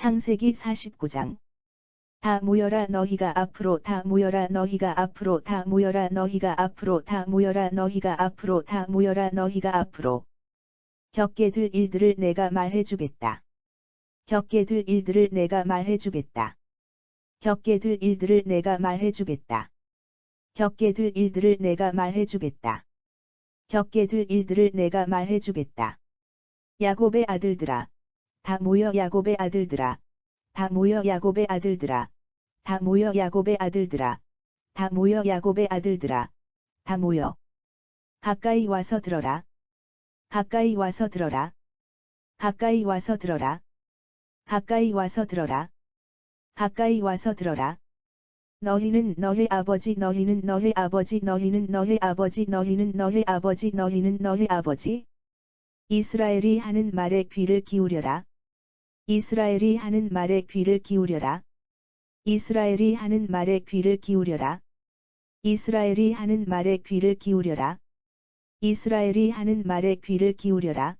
창세기 49장. 다 모여라 너희가 앞으로 다 모여라 너희가 앞으로 다 모여라 너희가 앞으로 다 모여라 너희가 앞으로 다 모여라 너희가 앞으로. 겪게 될 일들을 내가 말해주겠다. 겪게 될 일들을 내가 말해주겠다. 겪게 될 일들을 내가 말해주겠다. 겪게 될 일들을 내가 말해주겠다. 겪게 될 일들을 내가 말해주겠다. 야곱의 아들들아, 다 모여 야곱의 아들들아, 다 모여 야곱의 아들들아, 다 모여 야곱의 아들들아, 다 모여 야곱의 아들들아, 다 모여. 가까이 와서 들어라. 가까이 와서 들어라. 가까이 와서 들어라. 가까이 와서 들어라. 가까이 와서 들어라. 너희는 너희 아버지 너희는 너희 아버지 너희는 너희 아버지 너희는 너희 아버지 너희는 너희 아버지. 이스라엘이 하는 말에 귀를 기울여라. 이스라엘이 하는 말에 귀를 기울여라. 이스라엘이 하는 말에 귀를 기울여라. 이스라엘이 하는 말에 귀를 기울여라. 이스라엘이 하는 말에 귀를 기울여라.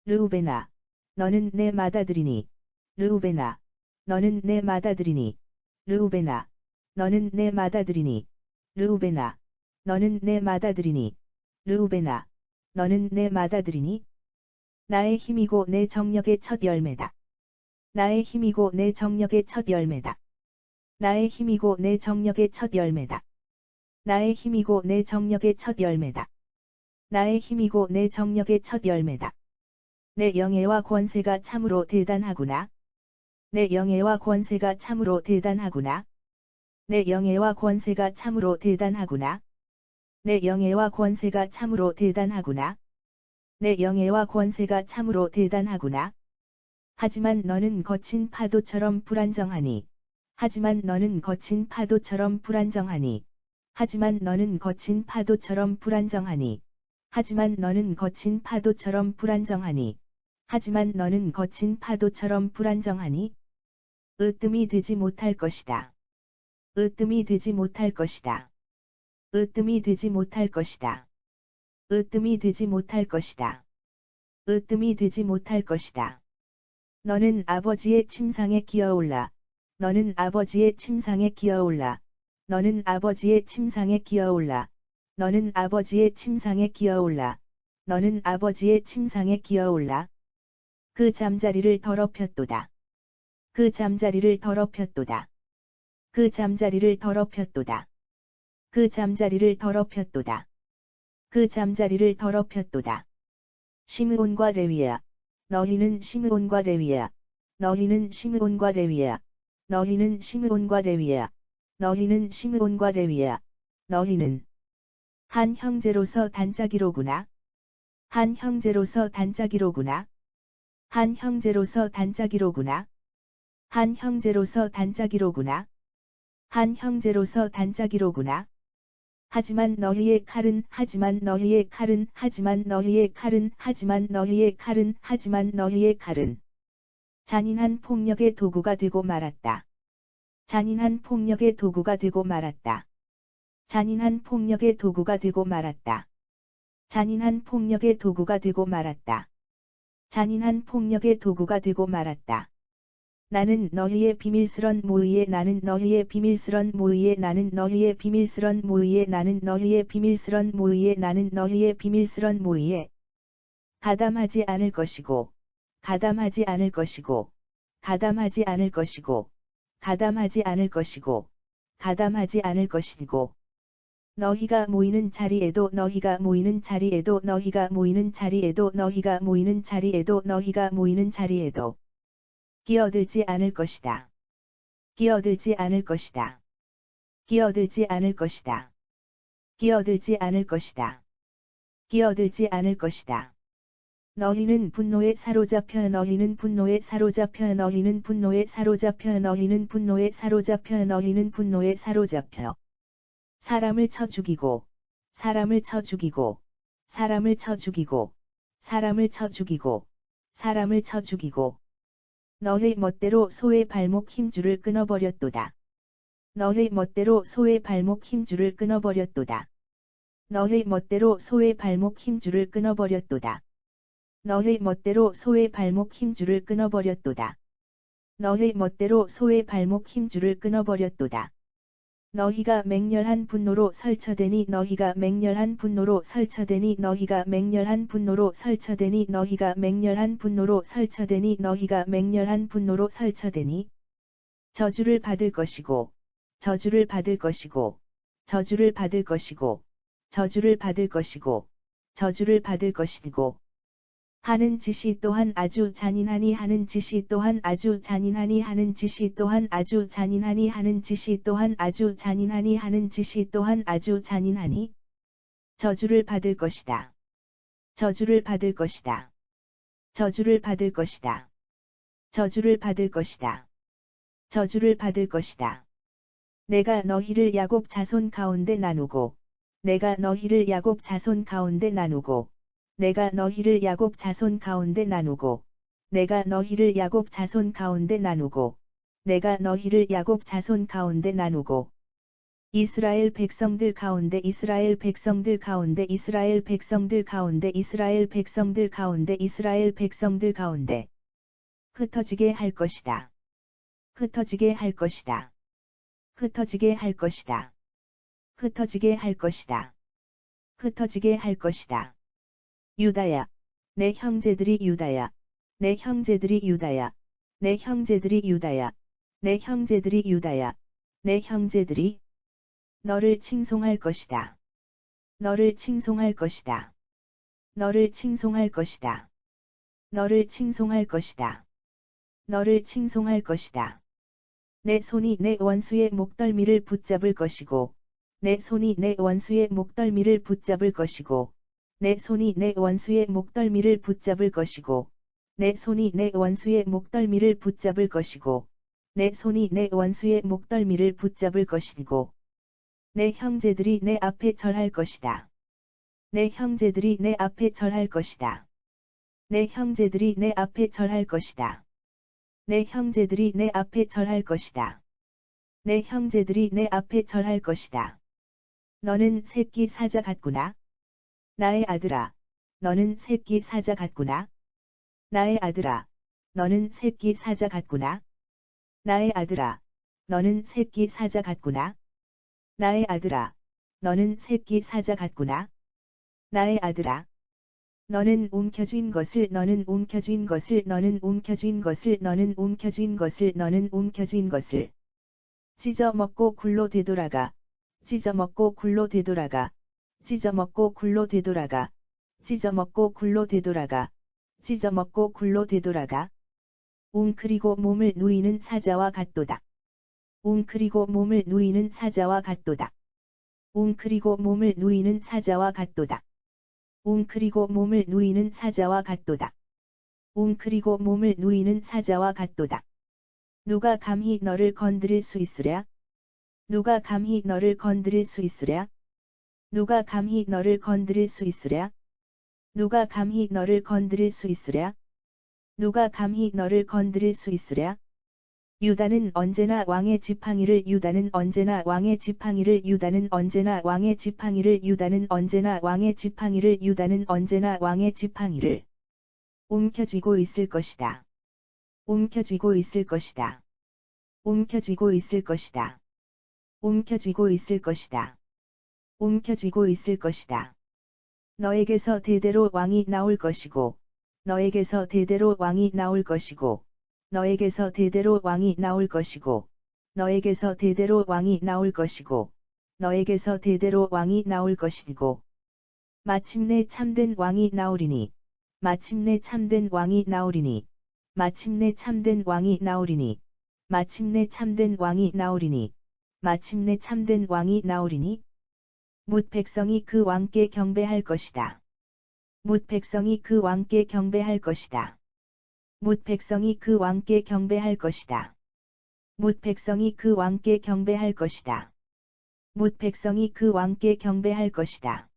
르우벤아, 너는 내 맏아들이니. 르우벤아, 너는 내 맏아들이니. 르우벤아, 너는 내 맏아들이니. 르우벤아, 너는 내 맏아들이니. 르우벤아, 너는 내 맏아들이니. 나의 힘이고 내 정력의 첫 열매다. 나의 힘이고 내 정력의 첫 열매다. 나의 힘이고 내 정력의 첫 열매다. 나의 힘이고 내 정력의 첫 열매다. 나의 힘이고 내 정력의 첫 열매다. 내 영예와 권세가 참으로 대단하구나. 내 영예와 권세가 참으로 대단하구나. 내 영예와 권세가 참으로 대단하구나. 내 영예와 권세가 참으로 대단하구나. 내 영예와 권세가 참으로 대단하구나. 하지만 너는 거친 파도처럼 불안정하니. 하지만 너는 거친 파도처럼 불안정하니. 하지만 너는 거친 파도처럼 불안정하니. 하지만 너는 거친 파도처럼 불안정하니. 하지만 너는 거친 파도처럼 불안정하니. 으뜸이 되지 못할 것이다. 으뜸이 되지 못할 것이다. 으뜸이 되지 못할 것이다. 으뜸이 되지 못할 것이다. 으뜸이 되지 못할 것이다. 너는 아버지의 침상에 기어올라. 너는 아버지의 침상에 기어올라. 너는 아버지의 침상에 기어올라. 너는 아버지의 침상에 기어올라. 너는 아버지의 침상에 기어올라. 그 잠자리를 더럽혔도다. 그 잠자리를 더럽혔도다. 그 잠자리를 더럽혔도다. 그 잠자리를 더럽혔도다. 그 잠자리를 더럽혔도다. 시므온과 레위야, 너희는 시므온과 레위야, 너희는 시므온과 레위야, 너희는 시므온과 레위야, 너희는 시므온과 레위야, 너희는 한 형제로서 단짝이로구나. 한 형제로서 단짝이로구나. 한 형제로서 단짝이로구나. 한 형제로서 단짝이로구나. 한 형제로서 단짝이로구나. 하지만 너희의 칼은 하지만 너희의 칼은 하지만 너희의 칼은 하지만 너희의 칼은 하지만 너희의 칼은 잔인한 폭력의 도구가 되고 말았다. 잔인한 폭력의 도구가 되고 말았다. 잔인한 폭력의 도구가 되고 말았다. 잔인한 폭력의 도구가 되고 말았다. 잔인한 폭력의 도구가 되고 말았다. 나는 너희의 비밀스런 모의에 나는 너희의 비밀스런 모의에 나는 너희의 비밀스런 모의에 나는 너희의 비밀스런 모의에 나는 너희의 비밀스런 모의에 가담하지 않을 것이고 가담하지 않을 것이고 가담하지 않을 것이고 가담하지 않을 것이고 가담하지 않을 것이고 너희가 모이는 자리에도 너희가 모이는 자리에도 너희가 모이는 자리에도 너희가 모이는 자리에도 너희가 모이는 자리에도 끼어들지 않을 것이다. 끼어들지 않을 것이다. 끼어들지 않을 것이다. 끼어들지 않을 것이다. 끼어들지 않을 것이다. 너희는 분노에 사로잡혀 너희는 분노에 사로잡혀 너희는 분노에 사로잡혀 너희는 분노에 사로잡혀 너희는 분노에 사로잡혀 사람을 쳐 죽이고 사람을 쳐 죽이고 사람을 쳐 죽이고 사람을 쳐 죽이고 사람을 쳐 죽이고 너희 멋대로 소의 발목 힘줄을 끊어버렸도다. 너희 멋대로 소의 발목 힘줄을 끊어버렸도다. 너희 멋대로 소의 발목 힘줄을 끊어버렸도다. 너희 멋대로 소의 발목 힘줄을 끊어버렸도다. 너희 멋대로 소의 발목 힘줄을 끊어버렸도다. 너희가 맹렬한 분노로 설쳐대니 너희가 맹렬한 분노로 설쳐대니 너희가 맹렬한 분노로 설쳐대니 너희가 맹렬한 분노로 설쳐대니 너희가 맹렬한 분노로 설쳐대니 저주를 받을 것이고 저주를 받을 것이고 저주를 받을 것이고 저주를 받을 것이고 저주를 받을 것이고 하는 짓이 또한 아주 잔인하니 하는 짓이 또한 아주 잔인하니 하는 짓이 또한 아주 잔인하니 하는 짓이 또한 아주 잔인하니 하는 짓이 또한 아주 잔인하니 저주를 받을 것이다. 저주를 받을 것이다. 저주를 받을 것이다. 저주를 받을 것이다. 저주를 받을 것이다. 내가 너희를 야곱 자손 가운데 나누고 내가 너희를 야곱 자손 가운데 나누고 내가 너희를 야곱 자손 가운데 나누고 내가 너희를 야곱 자손 가운데 나누고 내가 너희를 야곱 자손 가운데 나누고 이스라엘 백성들 가운데 이스라엘 백성들 가운데 이스라엘 백성들 가운데 이스라엘 백성들 가운데 이스라엘 백성들 가운데 흩어지게 할 것이다. 흩어지게 할 것이다. 흩어지게 할 것이다. 흩어지게 할 것이다. 흩어지게 할 것이다. 유다야, 내 형제들이 유다야, 내 형제들이 유다야, 내 형제들이 유다야, 내 형제들이 유다야, 내 형제들이 너를 칭송할 것이다. 너를 칭송할 것이다. 너를 칭송할 것이다. 너를 칭송할 것이다. 너를 칭송할 것이다. 내 손이 내 원수의 목덜미를 붙잡을 것이고, 내 손이 내 원수의 목덜미를 붙잡을 것이고, 내 손이 내 원수의 목덜미를 붙잡을 것이고, 내 손이 내 원수의 목덜미를 붙잡을 것이고, 내 손이 내 원수의 목덜미를 붙잡을 것이고, 내 형제들이 내 앞에 절할 것이다. 내 형제들이 내 앞에 절할 것이다. 내 형제들이 내 앞에 절할 것이다. 내 형제들이 내 앞에 절할 것이다. 내 형제들이 내 앞에 절할 것이다. 너는 새끼 사자 같구나. 나의 아들아, 너는 새끼 사자 같구나. 나의 아들아, 너는 새끼 사자 같구나. 나의 아들아, 너는 새끼 사자 같구나. 나의 아들아, 너는 새끼 사자 같구나. 나의 아들아, 너는 움켜쥔 것을 너는 움켜쥔 것을 너는 움켜쥔 것을 너는 움켜쥔 것을 너는 움켜쥔 것을 찢어먹고 굴로 되돌아가. 찢어먹고 굴로 되돌아가. 찢어먹고 굴로 되돌아가. 찢어먹고 굴로 되돌아가. 찢어먹고 굴로 되돌아가. 웅크리고 몸을 누이는 사자와 같도다. 웅크리고 몸을 누이는 사자와 같도다. 웅크리고 몸을 누이는 사자와 같도다. 웅크리고 몸을 누이는 사자와 같도다. 웅크리고 몸을 누이는 사자와 같도다. 누가 감히 너를 건드릴 수 있으랴? 누가 감히 너를 건드릴 수 있으랴? 누가 감히 너를 건드릴 수 있으랴? 누가 감히 너를 건드릴 수 있으랴? 누가 감히 너를 건드릴 수 있으랴? 유다는 언제나 왕의 지팡이를 유다는 언제나 왕의 지팡이를 유다는 언제나 왕의 지팡이를 유다는 언제나 왕의 지팡이를 유다는 언제나 왕의 지팡이를 움켜쥐고 있을 것이다. 움켜쥐고 있을 것이다. 움켜쥐고 있을 것이다. 움켜쥐고 있을 것이다. 움켜쥐고 있을 것이다. 너에게서 대대로 왕이 나올 것이고, 너에게서 대대로 왕이 나올 것이고, 너에게서 대대로 왕이 나올 것이고, 너에게서 대대로 왕이 나올 것이고, 너에게서 대대로 왕이 나올 것이고, 마침내 참된 왕이 나오리니, 마침내 참된 왕이 나오리니, 마침내 참된 왕이 나오리니, 마침내 참된 왕이 나오리니, 마침내 참된 왕이 나오리니, 뭇 백성이 그 왕께 경배할 것이다. 뭇 백성이 그 왕께 경배할 것이다. 뭇 백성이 그 왕께 경배할 것이다. 뭇 백성이 그 왕께 경배할 것이다. 뭇 백성이 그 왕께 경배할 것이다.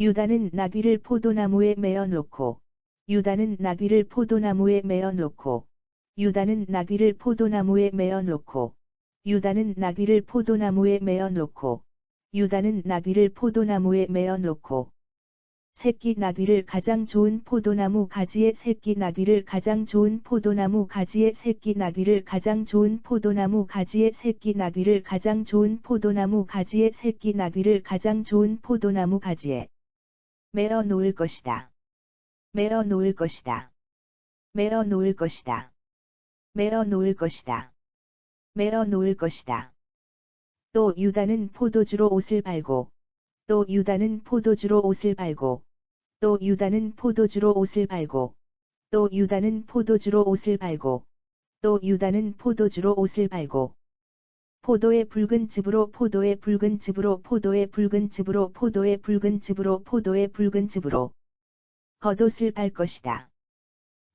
유다는 나귀를 포도나무에 매어 놓고, 유다는 나귀를 포도나무에 매어 놓고, 유다는 나귀를 포도나무에 매어 놓고, 유다는 나귀를 포도나무에 매어 놓고, 유다는 나귀를 포도나무에 매어 놓고, 새끼 나귀를 가장 좋은 포도나무 가지의 새끼 나귀를 가장 좋은 포도나무 가지의 새끼 나귀를 가장 좋은 포도나무 가지의 새끼 나귀를 가장 좋은 포도나무 가지의 새끼 나귀를 가장 좋은 포도나무 가지에 매어 놓을 것이다. 매어 놓을 것이다. 매어 놓을 것이다. 매어 놓을 것이다. 매어 놓을 것이다. 또 유다는 포도주로 옷을 발고 또 유다는 포도주로 옷을 발고 또 유다는 포도주로 옷을 발고 또 유다는 포도주로 옷을 발고 또 유다는 포도주로 옷을 발고 포도의 붉은 즙으로 포도의 붉은 즙으로 포도의 붉은 즙으로 포도의 붉은 즙으로 포도의 붉은 즙으로 겉옷을 발 것이다.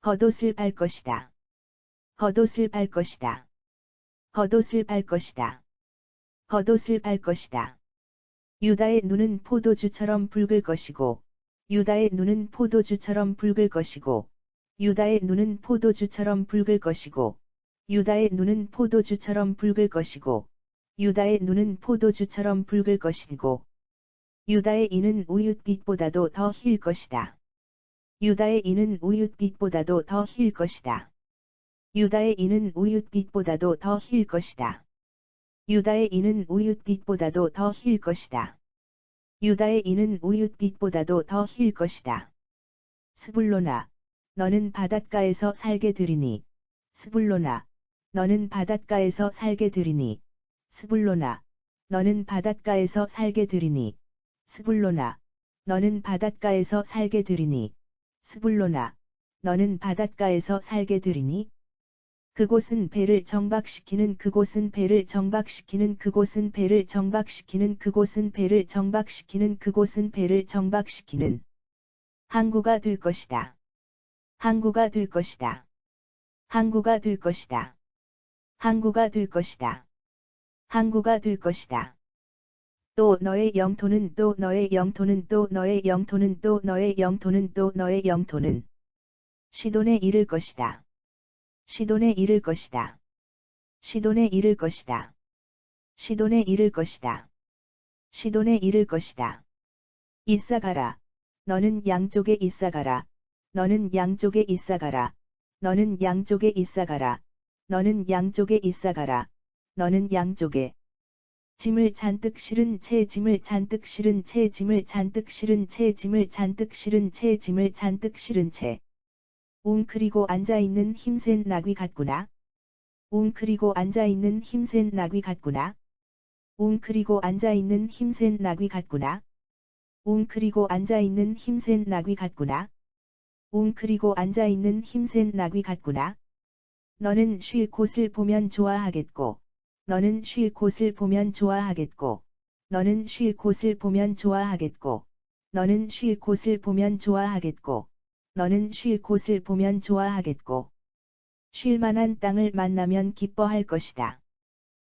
겉옷을 발 것이다. 겉옷을 발 것이다. 겉옷을 발 것이다. 겉옷을 발 것이다. 유다의 눈은 포도주처럼 붉을 것이고 유다의 눈은 포도주처럼 붉을 것이고 유다의 눈은 포도주처럼 붉을 것이고 유다의 눈은 포도주처럼 붉을 것이고 유다의 눈은 포도주처럼 붉을 것이고 유다의 이는 우윳빛보다도 더 힐 것이다. 유다의 이는 우윳빛보다도 더 힐 것이다. 유다의 이는 우윳빛보다도 더 힐 것이다. 유다의 이는 우윳빛보다도 더 힐 것이다. 유다의 이는 우윳빛보다도 더 힐 것이다. 스불로나, 너는 바닷가에서 살게 되리니. 스불로나, 너는 바닷가에서 살게 되리니. 스불로나, 너는 바닷가에서 살게 되리니. 스불로나, 너는 바닷가에서 살게 되리니. 스불로나, 너는 바닷가에서 살게 되리니. 그곳은 배를 정박시키는 그곳은 배를 정박시키는 그곳은 배를 정박시키는 그곳은 배를 정박시키는 그곳은 배를 정박시키는 항구가 될 것이다. 항구가 될 것이다. 항구가 될 것이다. 항구가 될 것이다. 항구가 될 것이다. 또 너의 영토는 또 너의 영토는 또 너의 영토는 또 너의 영토는 또 너의 영토는 시돈에 이를 것이다. 시돈에 이를 것이다. 시돈에 이를 것이다. 시돈에 이를 것이다. 시돈에 이를 것이다. 이사가라. 너는 양쪽에 이사가라. 너는 양쪽에 이사가라. 너는 양쪽에 이사가라. 너는 양쪽에 이사가라. 너는 양쪽에 짐을 잔뜩 실은 채 짐을 잔뜩 실은 채 짐을 잔뜩 실은 채 짐을 잔뜩 실은 채 짐을 잔뜩 실은 채 웅크리고 앉아있는 힘센 나귀 같구나. 웅크리고 앉아있는 힘센 나귀 같구나. 웅크리고 앉아있는 힘센 나귀 같구나. 웅크리고 앉아있는 힘센 나귀 같구나. 웅크리고 앉아있는 힘센 나귀 같구나. 너는 쉴 곳을 보면 좋아하겠고. 너는 쉴 곳을 보면 좋아하겠고. 너는 쉴 곳을 보면 좋아하겠고. 너는 쉴 곳을 보면 좋아하겠고. 너는 쉴 곳을 보면 좋아하겠고. 쉴만한 땅을 만나면 기뻐할 것이다.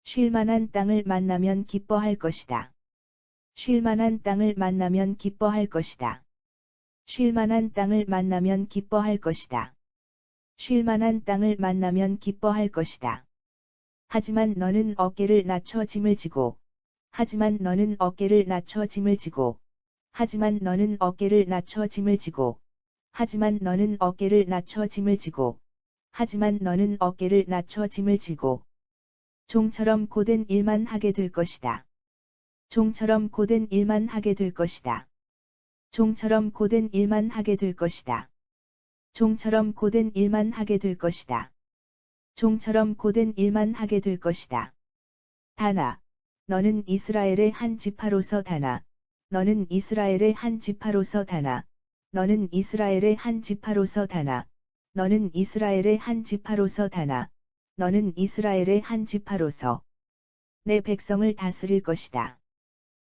쉴만한 땅을 만나면 기뻐할 것이다. 쉴만한 땅을 만나면 기뻐할 것이다. 쉴만한 땅을 만나면 기뻐할 것이다. 쉴만한 땅을 만나면 기뻐할 것이다. 하지만 너는 어깨를 낮춰 짐을 지고. 하지만 너는 어깨를 낮춰 짐을 지고. 하지만 너는 어깨를 낮춰 짐을 지고. 하지만 너는 어깨를 낮춰 짐을 지고. 하지만 너는 어깨를 낮춰 짐을 지고. 종처럼 고된 일만 하게 될 것이다. 종처럼 고된 일만 하게 될 것이다. 종처럼 고된 일만 하게 될 것이다. 종처럼 고된 일만 하게 될 것이다. 종처럼 고된 일만 하게 될 것이다. 다나, 너는 이스라엘의 한 지파로서 다나, 너는 이스라엘의 한 지파로서 다나, 너는 이스라엘의 한 지파로서 다나, 너는 이스라엘의 한 지파로서 다나, 너는 이스라엘의 한 지파로서 내 백성을 다스릴 것이다.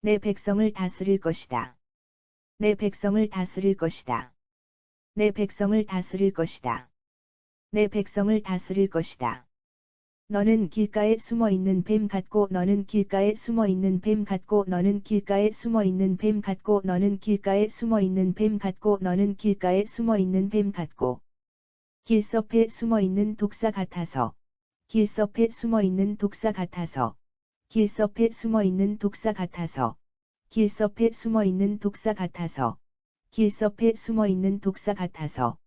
내 백성을 다스릴 것이다. 내 백성을 다스릴 것이다. 내 백성을 다스릴 것이다. 내 백성을 다스릴 것이다. 너는 길가에 숨어 있는 뱀 같고 너는 길가에 숨어 있는 뱀 같고 너는 길가에 숨어 있는 뱀 같고 너는 길가에 숨어 있는 뱀 같고 너는 길가에 숨어 있는 뱀 같고 길섭에 숨어 있는 독사 같아서 길섭에 숨어 있는 독사 같아서 길섭에 숨어 있는 독사 같아서 길섭에 숨어 있는 독사 같아서 길섭에 숨어있는 독사 같아서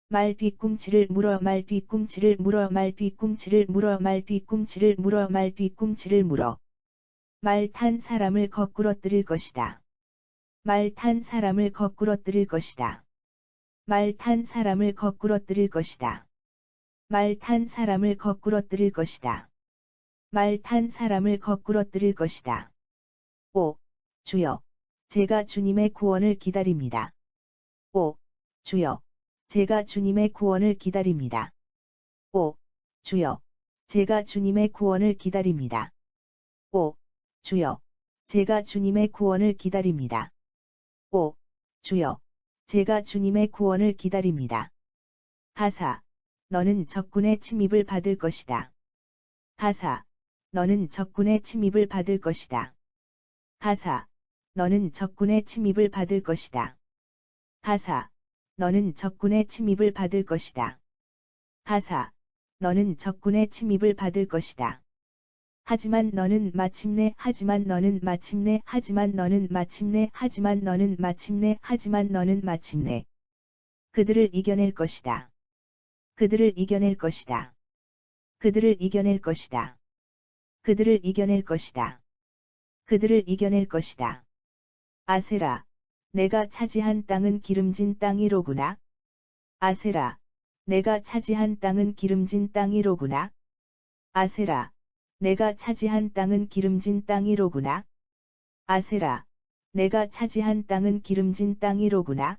말 뒤꿈치를 물어 말 뒤꿈치를 물어 말 뒤꿈치를 물어 말 뒤꿈치를 물어 말 뒤꿈치를 물어 말 탄 사람을 거꾸러뜨릴 것이다. 말 탄 사람을 거꾸러뜨릴 것이다. 말 탄 사람을 거꾸러뜨릴 것이다. 말 탄 사람을 거꾸러뜨릴 것이다. 말 탄 사람을 거꾸러뜨릴 것이다. 5. 주여, 제가 주님의 구원을 기다립니다. 5. 주여, 제가 주님의 구원을 기다립니다. 5. 주여, 제가 주님의 구원을 기다립니다. 5. 주여, 제가 주님의 구원을 기다립니다. 5. 주여, 제가 주님의 구원을 기다립니다. 가사, 너는 적군의 침입을 받을 것이다. 가사, 너는 적군의 침입을 받을 것이다. 가사, 너는 적군의 침입을 받을 것이다. 가사, 너는 적군의 침입을 받을 것이다. 가사, 너는 적군의 침입을 받을 것이다. 하지만 너는 마침내 하지만 너는 마침내 하지만 너는 마침내 하지만 너는 마침내 하지만 너는 마침내 그들을 이겨낼 것이다. 그들을 이겨낼 것이다. 그들을 이겨낼 것이다. 그들을 이겨낼 것이다. 그들을 이겨낼 것이다. 아세라, 내가 차지한 땅은 기름진 땅이로구나. 아세라, 내가 차지한 땅은 기름진 땅이로구나. 아세라, 내가 차지한 땅은 기름진 땅이로구나. 아세라, 내가 차지한 땅은 기름진 땅이로구나.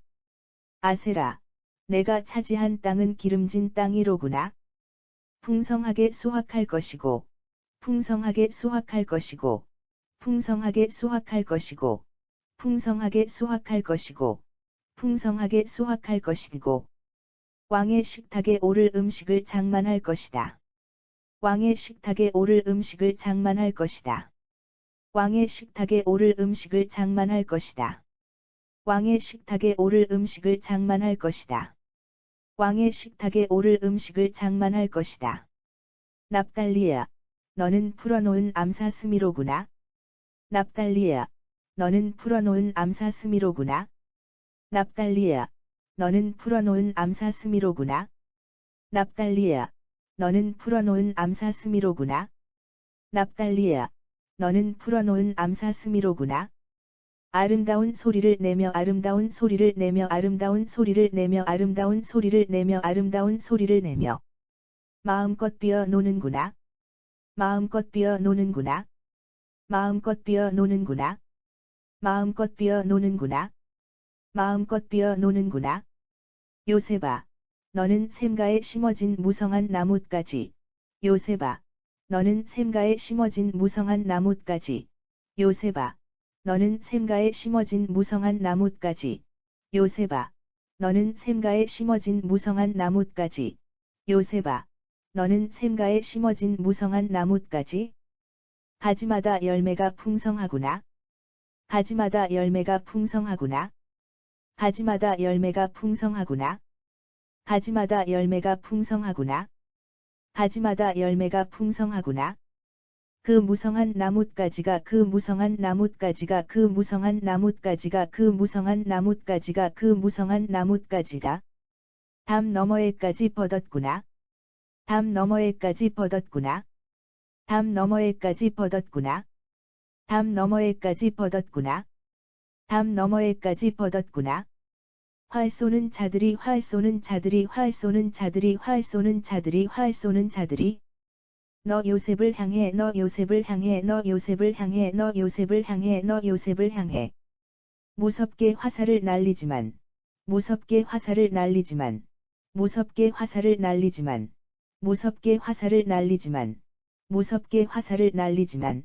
아세라, 내가 차지한 땅은 기름진 땅이로구나. 풍성하게 수확할 것이고, 풍성하게 수확할 것이고, 풍성하게 수확할 것이고, 풍성하게 수확할 것이고, 풍성하게 수확할 것이고, 왕의 식탁에 오를 음식을 장만할 것이다. 왕의 식탁에 오를 음식을 장만할 것이다. 왕의 식탁에 오를 음식을 장만할 것이다. 왕의 식탁에 오를 음식을 장만할 것이다. 왕의 식탁에 오를 음식을 장만할 것이다. 납달리야, 너는 풀어놓은 암사스미로구나. 납달리야, 너는 풀어놓은 암사스미로구나. 납달리야, 너는 풀어놓은 암사스미로구나. 납달리야, 너는 풀어놓은 암사스미로구나. 납달리야, 너는 풀어놓은 암사스미로구나. 아름다운 소리를 내며 아름다운 소리를 내며 아름다운 소리를 내며 아름다운 소리를 내며 아름다운 소리를 내며 마음껏 뛰어 노는구나. 마음껏 뛰어 노는구나. 마음껏 뛰어 노는구나. 마음껏 뛰어 노는구나. 마음껏 뛰어 노는구나. 요셉아, 너는 샘가에 심어진 무성한 나뭇가지. 요셉아, 너는 샘가에 심어진 무성한 나뭇가지. 요셉아, 너는 샘가에 심어진 무성한 나뭇가지. 요셉아, 너는 샘가에 심어진 무성한 나뭇가지. 요셉아, 너는 샘가에 심어진 무성한 나뭇가지. 가지마다 열매가 풍성하구나. 가지마다 열매가 풍성하구나. 가지마다 열매가 풍성하구나. 가지마다 열매가 풍성하구나. 가지마다 열매가 풍성하구나. 그 무성한 나뭇가지가 그 무성한 나뭇가지가 그 무성한 나뭇가지가 그 무성한 나뭇가지가 그 무성한 나뭇가지가 담 너머에까지 뻗었구나. 담 너머에까지 뻗었구나. 담 너머에까지 뻗었구나. 담 너머에까지 뻗었구나. 담 너머에까지 뻗었구나. 활 쏘는 자들이 활 쏘는 자들이 활 쏘는 자들이 활 쏘는 자들이 활 쏘는 자들이 너 요셉을 향해 너 요셉을 향해 너 요셉을 향해 너 요셉을 향해 너 요셉을 향해 무섭게 화살을 날리지만 무섭게 화살을 날리지만 무섭게 화살을 날리지만 무섭게 화살을 날리지만 무섭게 화살을 날리지만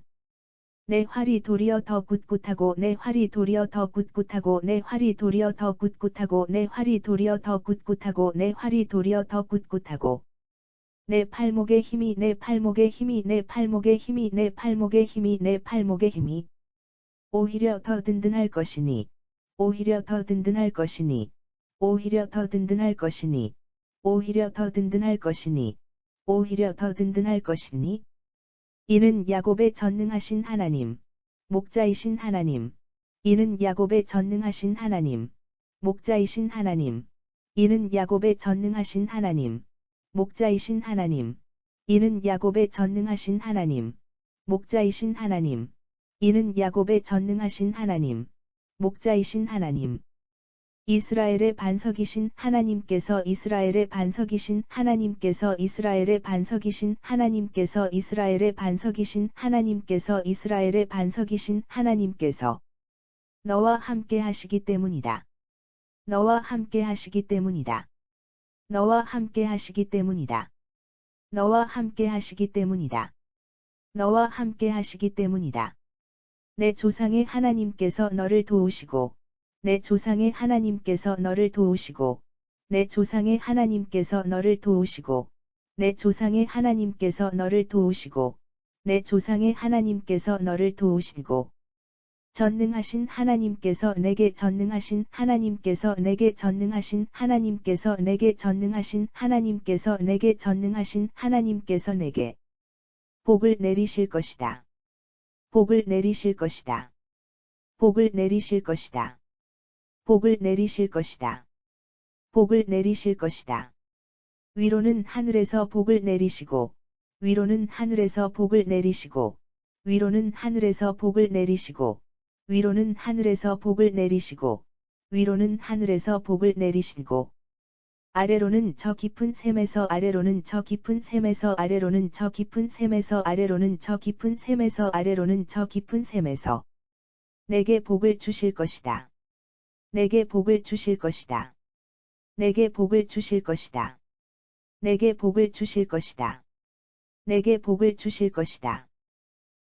내 활이 도리어 더 꿋꿋하고 내 활이 도리어 더 꿋꿋하고 내 활이 도리어 더 꿋꿋하고 내 활이 도리어 더 꿋꿋하고 내 활이 도리어 더 꿋꿋하고 내 팔목의 힘이 내 팔목의 힘이 내 팔목의 힘이 내 팔목의 힘이 내 팔목의 힘이 오히려 더 든든할 것이니 오히려 더 든든할 것이니 오히려 더 든든할 것이니 오히려 더 든든할 것이니 오히려 더 든든할 것이니 이는 야곱의 전능하신 하나님 목자이신 하나님 이는 야곱의 전능하신 하나님 목자이신 하나님. 이는 야곱의 전능하신 하나님. 목자이신 하나님. 이는 야곱의 전능하신 하나님. 목자이신 하나님. 이는 야곱의 전능하신 하나님. 목자이신 하나님. 이스라엘의 반석이신 하나님께서 이스라엘의 반석이신 하나님께서 이스라엘의 반석이신 하나님께서 이스라엘의 반석이신 하나님께서 이스라엘의 반석이신 하나님께서 너와 함께 하시기 때문이다. 너와 함께 하시기 때문이다. 너와 함께 하시기 때문이다. 너와 함께 하시기 때문이다. 너와 함께 하시기 때문이다. 내 조상의 하나님께서 너를 도우시고 내 조상의 하나님께서 너를 도우시고 내 조상의 하나님께서 너를 도우시고 내 조상의 하나님께서 너를 도우시고 내 조상의 하나님께서 너를 도우시고 전능하신 하나님께서 내게 전능하신 하나님께서 내게 전능하신 하나님께서 내게 전능하신 하나님께서 내게 전능하신 하나님께서 내게 복을 내리실 것이다. 복을 내리실 것이다. 복을 내리실 것이다. 복을 내리실 것이다. 복을 내리실 것이다. 위로는 하늘에서 복을 내리시고 위로는 하늘에서 복을 내리시고 위로는 하늘에서 복을 내리시고 위로는 하늘에서 복을 내리시고 위로는 하늘에서 복을 내리시고 아래로는 저 깊은 샘에서 아래로는 저 깊은 샘에서 아래로는 저 깊은 샘에서 아래로는 저 깊은 샘에서 아래로는 저 깊은 샘에서 내게 복을 주실 것이다. 내게 복을 주실 것이다. 내게 복을 주실 것이다. 내게 복을 주실 것이다. 내게 복을 주실 것이다.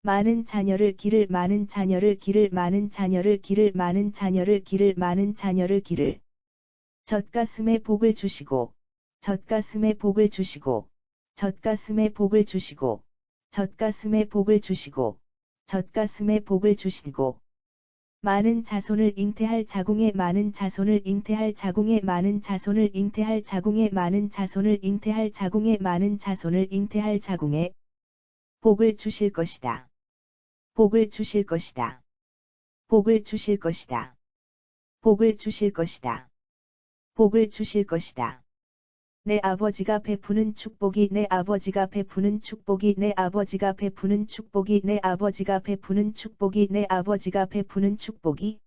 많은 자녀를 기를 많은 자녀를 기를 많은 자녀를 기를 많은 자녀를 기를 많은 자녀를 기를 젖가슴에 복을 주시고 젖가슴에 복을 주시고 젖가슴에 복을 주시고 젖가슴에 복을 주시고 젖가슴에 복을 주시고 많은 자손을 잉태할 자궁에 많은 자손을 잉태할 자궁에 많은 자손을 잉태할 자궁에 많은 자손을 잉태할 자궁에 많은 자손을 잉태할 자궁에 복을 주실 것이다. 복을 주실 것이다. 복을 주실 것이다. 복을 주실 것이다. 복을 주실 것이다. 내 아버지가 베푸는 축복이 내 아버지가 베푸는 축복이 내 아버지가 베푸는 축복이 내 아버지가 베푸는 축복이 내 아버지가 베푸는 축복이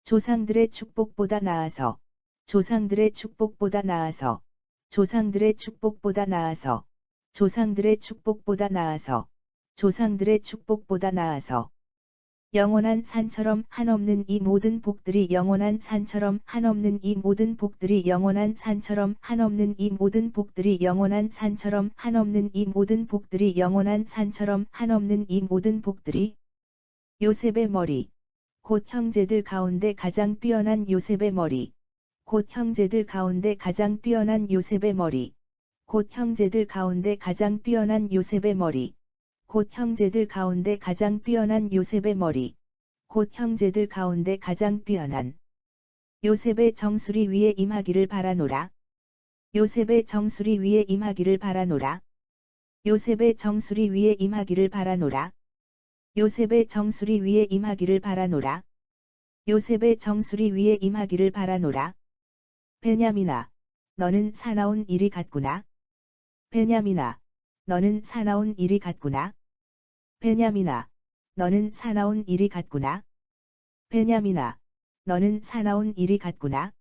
조상들의 축복보다 나아서 조상들의 축복보다 나아서 조상들의 축복보다 나아서 조상들의 축복보다 나아서 조상들의 축복보다 나아서 영원한 산처럼 한없는 이 모든 복들이 영원한 산처럼 한없는 이 모든 복들이 영원한 산처럼 한없는 이 모든 복들이 영원한 산처럼 한없는 이 모든 복들이 영원한 산처럼 한없는 이 모든 복들이 요셉의 머리 곧 형제들 가운데 가장 뛰어난 요셉의 머리 곧 형제들 가운데 가장 뛰어난 요셉의 머리 곧 형제들 가운데 가장 뛰어난 요셉의 머리 곧 형제들 가운데 가장 뛰어난 요셉의 머리, 곧 형제들 가운데 가장 뛰어난 요셉의 정수리 위에 임하기를 바라노라. 요셉의 정수리 위에 임하기를 바라노라. 요셉의 정수리 위에 임하기를 바라노라. 요셉의 정수리 위에 임하기를 바라노라. 요셉의 정수리 위에 임하기를 바라노라. 베냐민아, 너는 사나운 일이 같구나. 베냐민아, 너는 사나운 일이 같구나. 베냐민아, 너는 사나운 일이 같구나. 베냐민아, 너는 사나운 일이 같구나.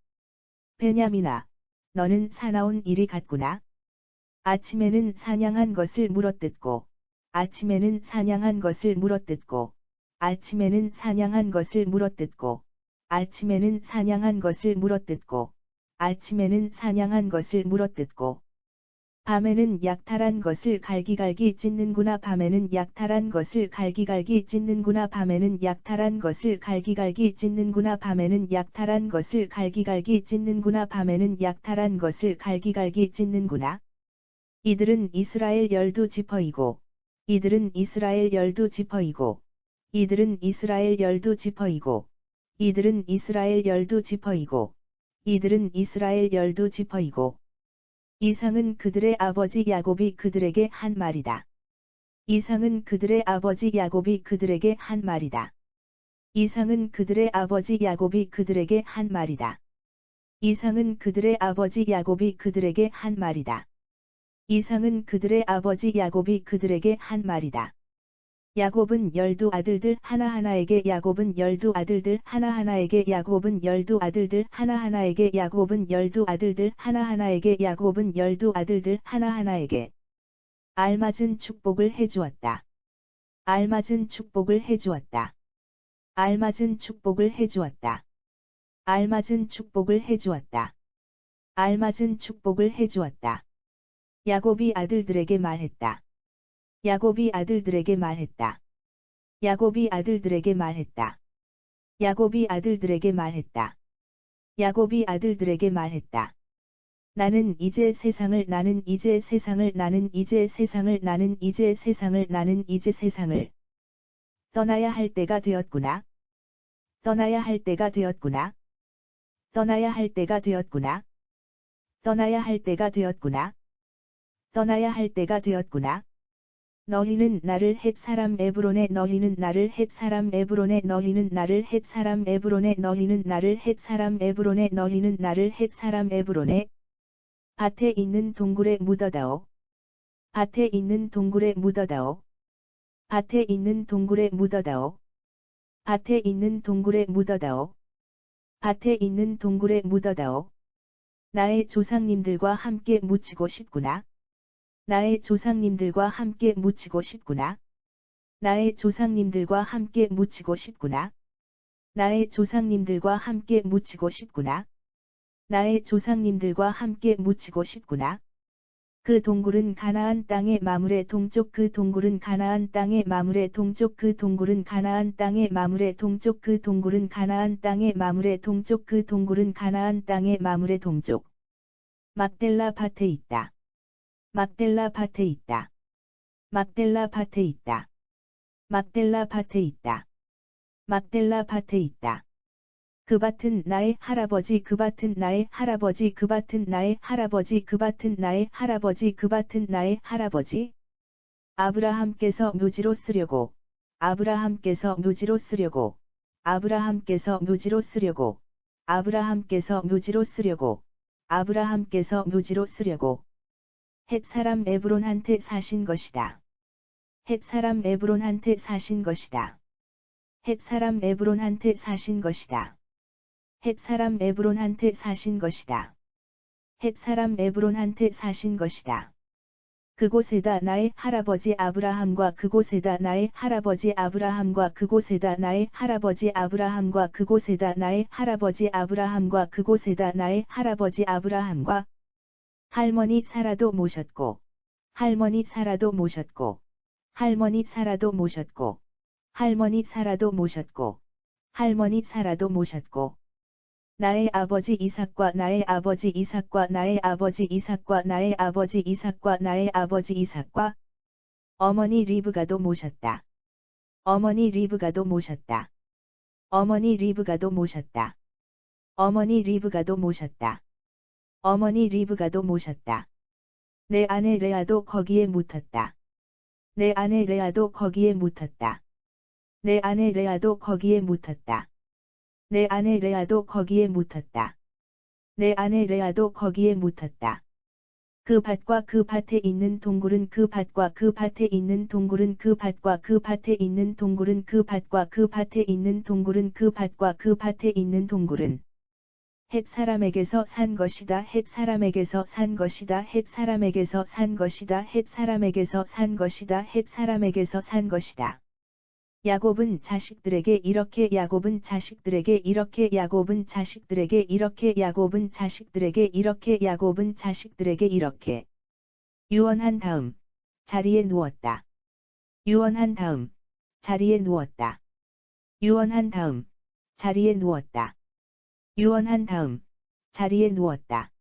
베냐민아, 너는 사나운 일이 같구나. 아침에는 사냥한 것을 물어뜯고, 아침에는 사냥한 것을 물어뜯고, 아침에는 사냥한 것을 물어뜯고, 아침에는 사냥한 것을 물어뜯고, 아침에는 사냥한 것을 물어뜯고, 밤에는 약탈한 것을 갈기갈기 찢는구나. 밤에는 약탈한 것을 갈기갈기 찢는구나. 밤에는 약탈한 것을 갈기갈기 찢는구나. 밤에는 약탈한 것을 갈기갈기 찢는구나. 밤에는 약탈한 것을 갈기갈기 찢는구나. 이들은 이스라엘 12지파이고 이들은 이스라엘 12지파이고 이들은 이스라엘 12지파이고 이들은 이스라엘 12지파이고 이들은 이스라엘 12지파이고 이상은 그들의 아버지 야곱이 그들에게 한 말이다. 이상은 그들의 아버지 야곱이 그들에게 한 말이다. 이상은 그들의 아버지 야곱이 그들에게 한 말이다. 이상은 그들의 아버지 야곱이 그들에게 한 말이다. 이상은 그들의 아버지 야곱이 그들에게 한 말이다. 야곱은 12아들들 하나하나에게 야곱은 12아들들 하나하나에게 야곱은 12아들들 하나하나에게 야곱은 12아들들 하나하나에게 야곱은 12아들들 하나하나에게 알맞은 축복을 해주었다. 알맞은 축복을 해주었다. 알맞은 축복을 해주었다. 알맞은 축복을 해주었다. 알맞은 축복을 해주었다. 야곱이 아들들에게 말했다. 야곱이 아들들에게 말했다. 야곱이 아들들에게 말했다. 야곱이 아들들에게 말했다. 야곱이 아들들에게 말했다. 나는 이제 세상을 나는 이제 세상을 나는 이제 세상을 나는 이제 세상을 나는 이제 세상을 떠나야 할 때가 되었구나. 떠나야 할 때가 되었구나. 떠나야 할 때가 되었구나. 떠나야 할 때가 되었구나. 떠나야 할 때가 되었구나. 너희는 나를 헷 사람 에브론에 너희는 나를 헷 사람 에브론에 너희는 나를 헷 사람 에브론에 너희는 나를 헷 사람 에브론에 너희는 나를 헷 사람 에브론에 밭에 있는 동굴에 묻어다오. 밭에 있는 동굴에 묻어다오. 밭에 있는 동굴에 묻어다오. 밭에 있는 동굴에 묻어다오. 밭에 있는 동굴에 묻어다오. 나의 조상님들과 함께 묻히고 싶구나. 나의 조상님들과 함께 묻히고 싶구나. 나의 조상님들과 함께 묻히고 싶구나. 나의 조상님들과 함께 묻히고 싶구나. 나의 조상님들과 함께 묻히고 싶구나. 그 동굴은 가나안 땅의 마물의 동쪽 그 동굴은 가나안 땅의 마물의 동쪽 그 동굴은 가나안 땅의 마물의 동쪽 그 동굴은 가나안 땅의 마물의 동쪽 그 동굴은 가나안 땅의 마물의 동쪽. 막델라 밭에 있다. 막델라 밭에 있다. 막델라 밭에 있다. 막델라 밭에 있다. 막델라 밭에 있다. 그 밭은 나의 할아버지 그 밭은 나의 할아버지 그 밭은 나의 할아버지 그 밭은 나의 할아버지 그 밭은 나의 할아버지 아브라함께서 묘지로 쓰려고 아브라함께서 묘지로 쓰려고 아브라함께서 묘지로 쓰려고 아브라함께서 묘지로 쓰려고 아브라함께서 묘지로 쓰려고 헷사람 에브론한테 사신 것이다. 헷사람 에브론한테 사신 것이다. 헷사람 에브론한테 사신 것이다. 헷사람 에브론한테 사신 것이다. 헷사람 에브론한테 사신 것이다. 그곳에다 나의 할아버지 아브라함과 그곳에다 나의 할아버지 아브라함과 그곳에다 나의 할아버지 아브라함과 그곳에다 나의 할아버지 아브라함과 그곳에다 나의 할아버지 아브라함과 할머니 사라도 모셨고 할머니 사라도 모셨고 할머니 사라도 모셨고 할머니 사라도 모셨고 할머니 사라도 모셨고 나의 아버지 이삭과 나의 아버지 이삭과 나의 아버지 이삭과 나의 아버지 이삭과 나의 아버지 이삭과 어머니 리브가도 모셨다. 어머니 리브가도 모셨다. 어머니 리브가도 모셨다. 어머니 리브가도 모셨다. 어머니 리브가도 모셨다. 내 아내 레아도 거기에 묻었다. 내 아내 레아도 거기에 묻었다. 내 아내 레아도 거기에 묻었다. 내 아내 레아도 거기에 묻었다. 내 아내 레아도 거기에 묻었다. 그 밭과 그 밭에 있는 동굴은 그 밭과 그 밭에 있는 동굴은 그 밭과 그 밭에 있는 동굴은 그 밭과 그 밭에 있는 동굴은 그 밭과 그 밭에 있는 동굴은 헷 사람에게서 산 것이다. 헷 사람에게서 산 것이다. 헷 사람에게서 산 것이다. 헷 사람에게서 산 것이다. 헷 사람에게서 산 것이다. 야곱은 자식들에게 이렇게 야곱은 자식들에게 이렇게 야곱은 자식들에게 이렇게 야곱은 자식들에게 이렇게 야곱은 자식들에게 이렇게 유언한 다음 자리에 누웠다. 유언한 다음 자리에 누웠다. 유언한 다음 자리에 누웠다. 유언한 다음 자리에 누웠다.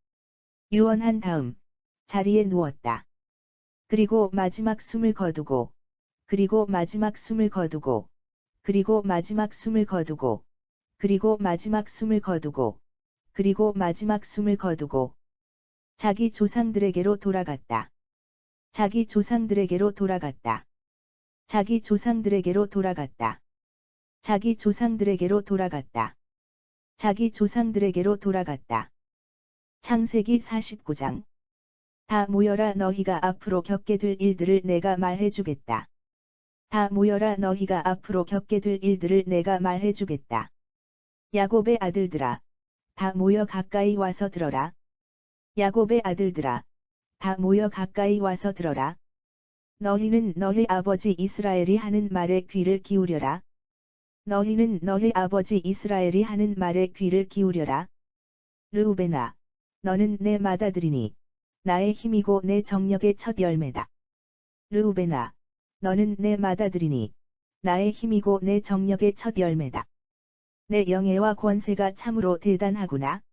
유언한 다음 자리에 누웠다. 그리고 마지막 숨을 거두고 그리고 마지막 숨을 거두고 그리고 마지막 숨을 거두고 그리고 마지막 숨을 거두고 그리고 마지막 숨을 거두고 자기 조상들에게로 돌아갔다. 자기 조상들에게로 돌아갔다. 자기 조상들에게로 돌아갔다. 자기 조상들에게로 돌아갔다. 자기 조상들에게로 돌아갔다. 창세기 49장. 다 모여라, 너희가 앞으로 겪게 될 일들을 내가 말해주겠다. 다 모여라, 너희가 앞으로 겪게 될 일들을 내가 말해주겠다. 야곱의 아들들아, 다 모여 가까이 와서 들어라. 야곱의 아들들아, 다 모여 가까이 와서 들어라. 너희는 너희 아버지 이스라엘이 하는 말에 귀를 기울여라. 너희는 너희 아버지 이스라엘이 하는 말에 귀를 기울여라. 르우벤아, 너는 내 맏아들이니 나의 힘이고 내 정력의 첫 열매다. 르우벤아, 너는 내 맏아들이니 나의 힘이고 내 정력의 첫 열매다. 내 영예와 권세가 참으로 대단하구나.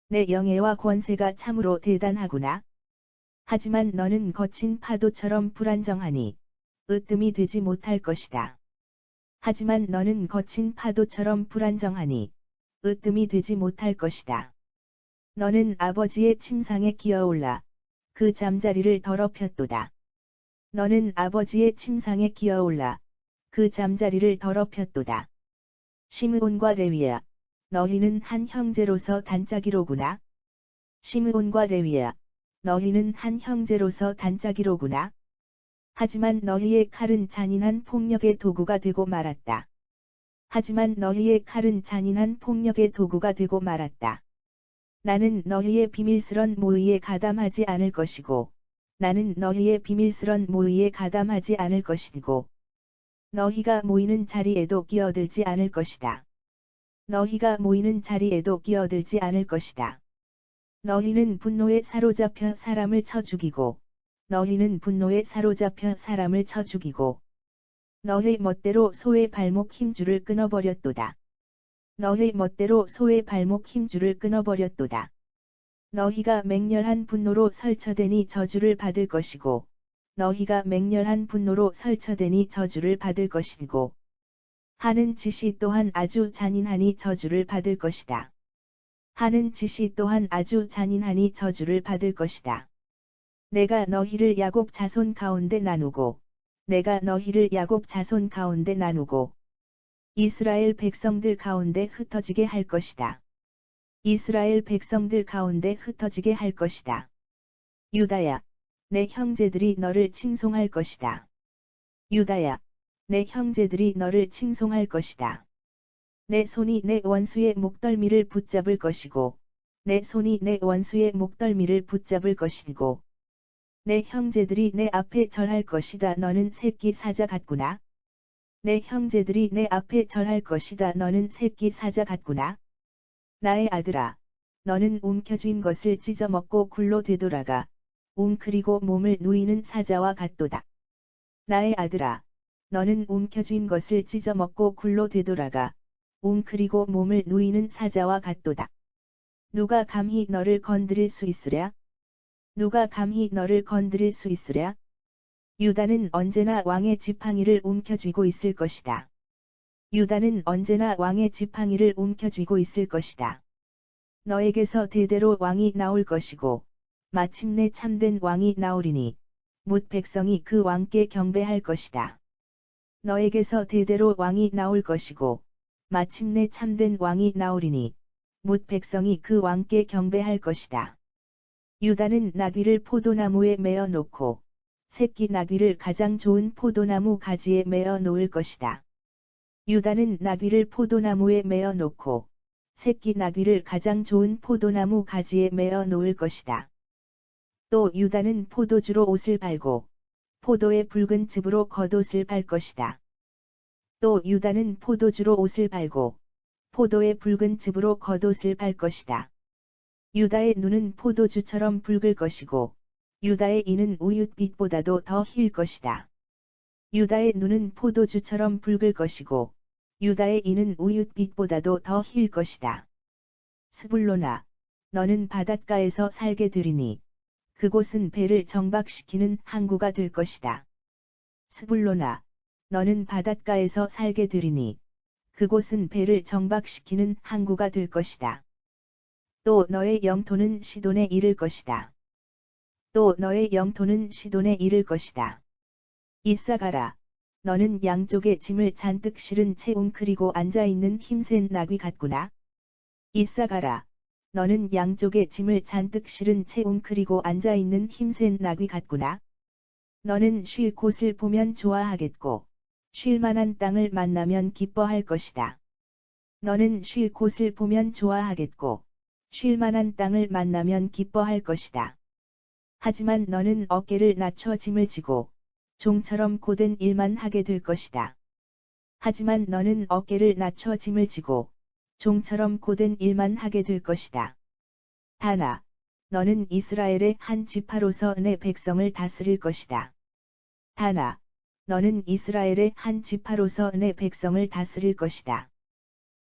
내 영예와 권세가 참으로 대단하구나. 하지만 너는 거친 파도처럼 불안정하니 으뜸이 되지 못할 것이다. 하지만 너는 거친 파도처럼 불안정하니 으뜸이 되지 못할 것이다. 너는 아버지의 침상에 기어올라 그 잠자리를 더럽혔도다. 너는 아버지의 침상에 기어올라 그 잠자리를 더럽혔도다. 시므온과 레위야, 너희는 한 형제로서 단짝이로구나. 시므온과 레위야, 너희는 한 형제로서 단짝이로구나. 하지만 너희의 칼은 잔인한 폭력의 도구가 되고 말았다. 하지만 너희의 칼은 잔인한 폭력의 도구가 되고 말았다. 나는 너희의 비밀스런 모의에 가담하지 않을 것이고, 나는 너희의 비밀스런 모의에 가담하지 않을 것이고, 너희가 모이는 자리에도 끼어들지 않을 것이다. 너희가 모이는 자리에도 끼어들지 않을 것이다. 너희는 분노에 사로잡혀 사람을 쳐 죽이고, 너희는 분노에 사로잡혀 사람을 쳐 죽이고, 너희 멋대로 소의 발목 힘줄을 끊어버렸도다. 너희 멋대로 소의 발목 힘줄을 끊어버렸도다. 너희가 맹렬한 분노로 설쳐대니 저주를 받을 것이고, 너희가 맹렬한 분노로 설쳐대니 저주를 받을 것이고, 하는 짓이 또한 아주 잔인하니 저주를 받을 것이다. 하는 짓이 또한 아주 잔인하니 저주를 받을 것이다. 내가 너희를 야곱 자손 가운데 나누고, 내가 너희를 야곱 자손 가운데 나누고, 이스라엘 백성들 가운데 흩어지게 할 것이다. 이스라엘 백성들 가운데 흩어지게 할 것이다. 유다야, 내 형제들이 너를 칭송할 것이다. 유다야, 내 형제들이 너를 칭송할 것이다. 내 손이 내 원수의 목덜미를 붙잡을 것이고, 내 손이 내 원수의 목덜미를 붙잡을 것이고, 내 형제들이 내 앞에 절할 것이다. 너는 새끼 사자 같구나. 내 형제들이 내 앞에 절할 것이다. 너는 새끼 사자 같구나. 나의 아들아, 너는 움켜쥔 것을 찢어먹고 굴로 되돌아가 웅크리고 몸을 누이는 사자와 같도다. 나의 아들아, 너는 움켜쥔 것을 찢어먹고 굴로 되돌아가 웅크리고 몸을 누이는 사자와 같도다. 누가 감히 너를 건드릴 수 있으랴? 누가 감히 너를 건드릴 수 있으랴? 유다는 언제나 왕의 지팡이를 움켜쥐고 있을 것이다. 유다는 언제나 왕의 지팡이를 움켜쥐고 있을 것이다. 너에게서 대대로 왕이 나올 것이고, 마침내 참된 왕이 나오리니, 뭇 백성이 그 왕께 경배할 것이다. 너에게서 대대로 왕이 나올 것이고, 마침내 참된 왕이 나오리니, 뭇 백성이 그 왕께 경배할 것이다. 유다는 나귀를 포도나무에 메어 놓고, 새끼 나귀를 가장 좋은 포도나무 가지에 메어 놓을 것이다. 유다는 나귀를 포도나무에 메어 놓고, 새끼 나귀를 가장 좋은 포도나무 가지에 메어 놓을 것이다. 또 유다는 포도주로 옷을 발고, 포도의 붉은 즙으로 겉옷을 발 것이다. 또 유다는 포도주로 옷을 발고, 포도의 붉은 즙으로 겉옷을 발 것이다. 유다의 눈은 포도주처럼 붉을 것이고, 유다의 이는 우윳빛보다도 더 힐 것이다. 유다의 눈은 포도주처럼 붉을 것이고, 유다의 이는 우윳빛보다도 더 힐 것이다. 스불론아, 너는 바닷가에서 살게 되리니, 그곳은 배를 정박시키는 항구가 될 것이다. 스불론아, 너는 바닷가에서 살게 되리니, 그곳은 배를 정박시키는 항구가 될 것이다. 또 너의 영토는 시돈에 이를 것이다. 또 너의 영토는 시돈에 이를 것이다. 이사가라, 너는 양쪽에 짐을 잔뜩 실은 채 웅크리고 앉아있는 힘센 나귀 같구나. 이사가라, 너는 양쪽에 짐을 잔뜩 실은 채 웅크리고 앉아있는 힘센 나귀 같구나. 너는 쉴 곳을 보면 좋아하겠고, 쉴 만한 땅을 만나면 기뻐할 것이다. 너는 쉴 곳을 보면 좋아하겠고, 쉴 만한 땅을 만나면 기뻐할 것이다. 하지만 너는 어깨를 낮춰 짐을 지고, 종처럼 고된 일만 하게 될 것이다. 하지만 너는 어깨를 낮춰 짐을 지고, 종처럼 고된 일만 하게 될 것이다. 다나, 너는 이스라엘의 한 지파로서 내 백성을 다스릴 것이다. 다나, 너는 이스라엘의 한 지파로서 내 백성을 다스릴 것이다.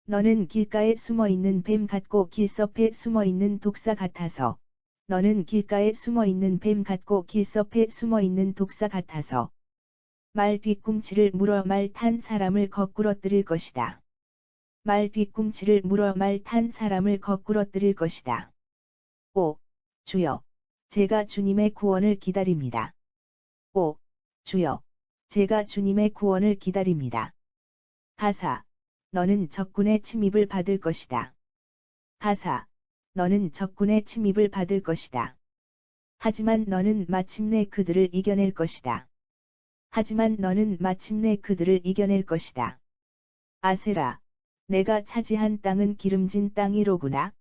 너는 길가에 숨어있는 뱀 같고 길섭에 숨어있는 독사 같아서, 너는 길가에 숨어있는 뱀 같고 길섭에 숨어있는 독사 같아서, 말 뒤꿈치를 물어 말 탄 사람을 거꾸러뜨릴 것이다. 말 뒤꿈치를 물어 말 탄 사람을 거꾸러뜨릴 것이다. 오, 주여, 제가 주님의 구원을 기다립니다. 오, 주여, 제가 주님의 구원을 기다립니다. 가사, 너는 적군의 침입을 받을 것이다. 가사, 너는 적군의 침입을 받을 것이다. 하지만 너는 마침내 그들을 이겨낼 것이다. 하지만 너는 마침내 그들을 이겨낼 것이다. 아세라, 내가 차지한 땅은 기름진 땅이로구나.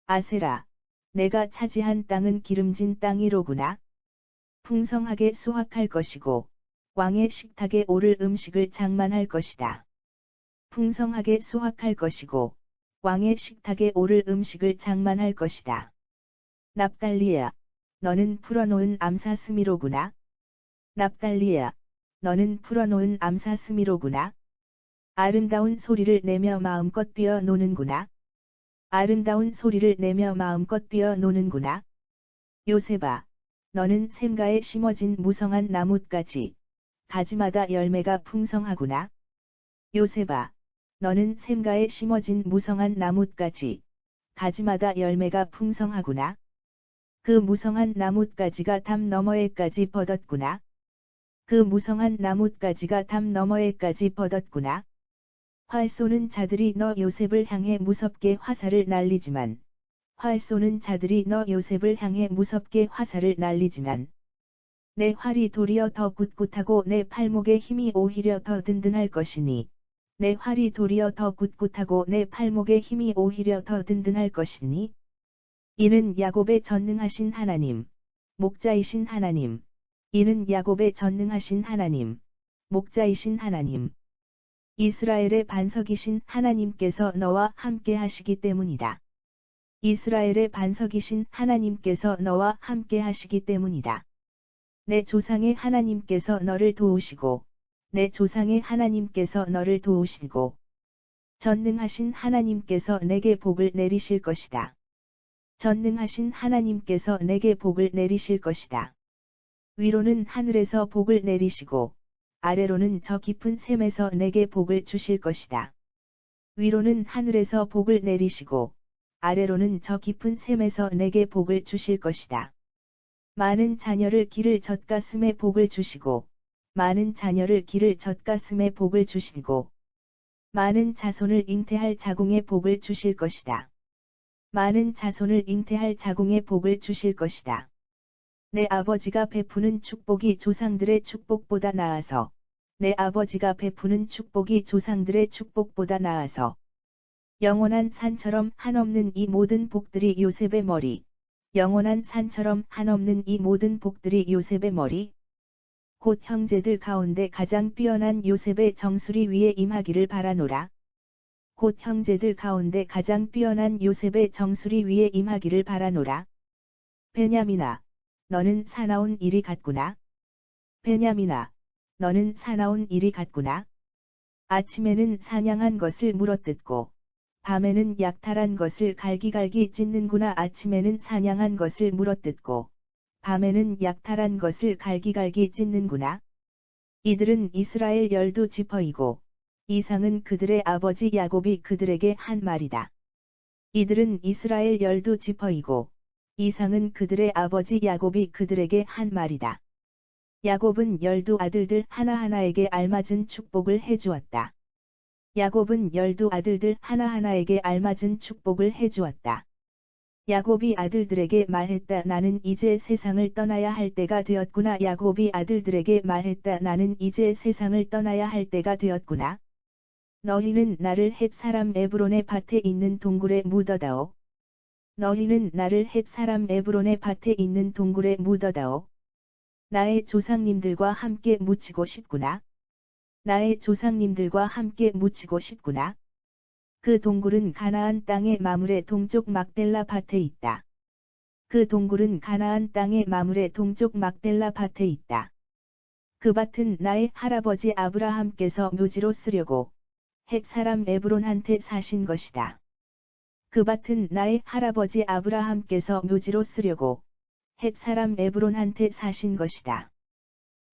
아세라, 내가 차지한 땅은 기름진 땅이로구나. 풍성하게 수확할 것이고, 왕의 식탁에 오를 음식을 장만할 것이다. 풍성하게 수확할 것이고, 왕의 식탁에 오를 음식을 장만할 것이다. 납달리야, 너는 풀어놓은 암사스미로구나. 납달리야, 너는 풀어놓은 암사스미로구나. 아름다운 소리를 내며 마음껏 뛰어 노는구나. 아름다운 소리를 내며 마음껏 뛰어 노는구나. 요셉아, 너는 샘가에 심어진 무성한 나뭇가지, 가지마다 열매가 풍성하구나. 요셉아, 너는 샘가에 심어진 무성한 나뭇가지, 가지마다 열매가 풍성하구나. 그 무성한 나뭇가지가 담 너머에까지 뻗었구나. 그 무성한 나뭇가지가 담 너머에까지 뻗었구나. 활 쏘는 자들이 너 요셉을 향해 무섭게 화살을 날리지만, 활 쏘는 자들이 너 요셉을 향해 무섭게 화살을 날리지만, 내 활이 도리어 더 꿋꿋하고 내 팔목의 힘이 오히려 더 든든할 것이니, 내 활이 도리어 더 꿋꿋하고 내 팔목의 힘이 오히려 더 든든할 것이니, 이는 야곱의 전능하신 하나님, 목자이신 하나님, 이는 야곱의 전능하신 하나님, 목자이신 하나님, 이스라엘의 반석이신 하나님께서 너와 함께 하시기 때문이다. 이스라엘의 반석이신 하나님께서 너와 함께 하시기 때문이다. 내 조상의 하나님께서 너를 도우시고, 내 조상의 하나님께서 너를 도우시고, 전능하신 하나님께서 내게 복을 내리실 것이다. 전능하신 하나님께서 내게 복을 내리실 것이다. 위로는 하늘에서 복을 내리시고, 아래로는 저 깊은 샘에서 내게 복을 주실 것이다. 위로는 하늘에서 복을 내리시고, 아래로는 저 깊은 샘에서 내게 복을 주실 것이다. 많은 자녀를 기를 젖가슴에 복을 주시고, 많은 자녀를 기를 젖가슴에 복을 주시고, 많은 자손을 잉태할 자궁에 복을 주실 것이다. 많은 자손을 잉태할 자궁에 복을 주실 것이다. 내 아버지가 베푸는 축복이 조상들의 축복보다 나아서, 내 아버지가 베푸는 축복이 조상들의 축복보다 나아서, 영원한 산처럼 한없는 이 모든 복들이 요셉의 머리, 영원한 산처럼 한없는 이 모든 복들이 요셉의 머리, 곧 형제들 가운데 가장 뛰어난 요셉의 정수리 위에 임하기를 바라노라. 곧 형제들 가운데 가장 뛰어난 요셉의 정수리 위에 임하기를 바라노라. 베냐민아, 너는 사나운 일이 같구나. 베냐민아, 너는 사나운 일이 같구나. 아침에는 사냥한 것을 물어뜯고, 밤에는 약탈한 것을 갈기갈기 찢는구나. 아침에는 사냥한 것을 물어뜯고, 밤에는 약탈한 것을 갈기갈기 찢는구나. 이들은 이스라엘 12지파이고, 이상은 그들의 아버지 야곱이 그들에게 한 말이다. 이들은 이스라엘 12지파이고, 이상은 그들의 아버지 야곱이 그들에게 한 말이다. 야곱은 12아들들 하나하나에게 알맞은 축복을 해주었다. 야곱은 12아들들 하나하나에게 알맞은 축복을 해주었다. 야곱이 아들들에게 말했다. 나는 이제 세상을 떠나야 할 때가 되었구나. 야곱이 아들들에게 말했다. 나는 이제 세상을 떠나야 할 때가 되었구나. 너희는 나를 헷 사람 에브론의 밭에 있는 동굴에 묻어다오. 너희는 나를 헷 사람 에브론의 밭에 있는 동굴에 묻어다오. 나의 조상님들과 함께 묻히고 싶구나. 나의 조상님들과 함께 묻히고 싶구나. 그 동굴은 가나안 땅의 마물의 동쪽 막벨라 밭에 있다. 그 동굴은 가나안 땅의 마물의 동쪽 막벨라 밭에 있다. 그 밭은 나의 할아버지 아브라함께서 묘지로 쓰려고 헷 사람 에브론한테 사신 것이다. 그 밭은 나의 할아버지 아브라함께서 묘지로 쓰려고 헷 사람 에브론한테 사신 것이다.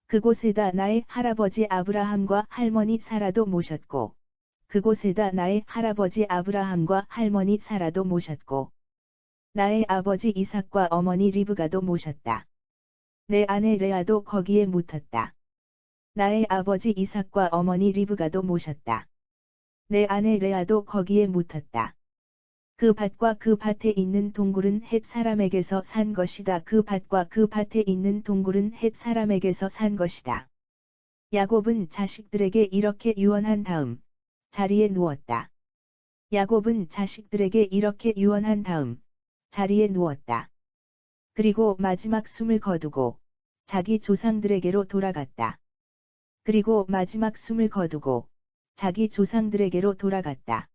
그곳에다 나의 할아버지 아브라함과 할머니 사라도 모셨고, 그곳에다 나의 할아버지 아브라함과 할머니 사라도 모셨고, 나의 아버지 이삭과 어머니 리브가도 모셨다. 내 아내 레아도 거기에 묻었다. 나의 아버지 이삭과 어머니 리브가도 모셨다. 내 아내 레아도 거기에 묻었다. 그 밭과 그 밭에 있는 동굴은 헷 사람에게서 산 것이다. 그 밭과 그 밭에 있는 동굴은 헷 사람에게서 산 것이다. 야곱은 자식들에게 이렇게 유언한 다음 자리에 누웠다. 야곱은 자식들에게 이렇게 유언한 다음 자리에 누웠다. 그리고 마지막 숨을 거두고 자기 조상들에게로 돌아갔다. 그리고 마지막 숨을 거두고 자기 조상들에게로 돌아갔다.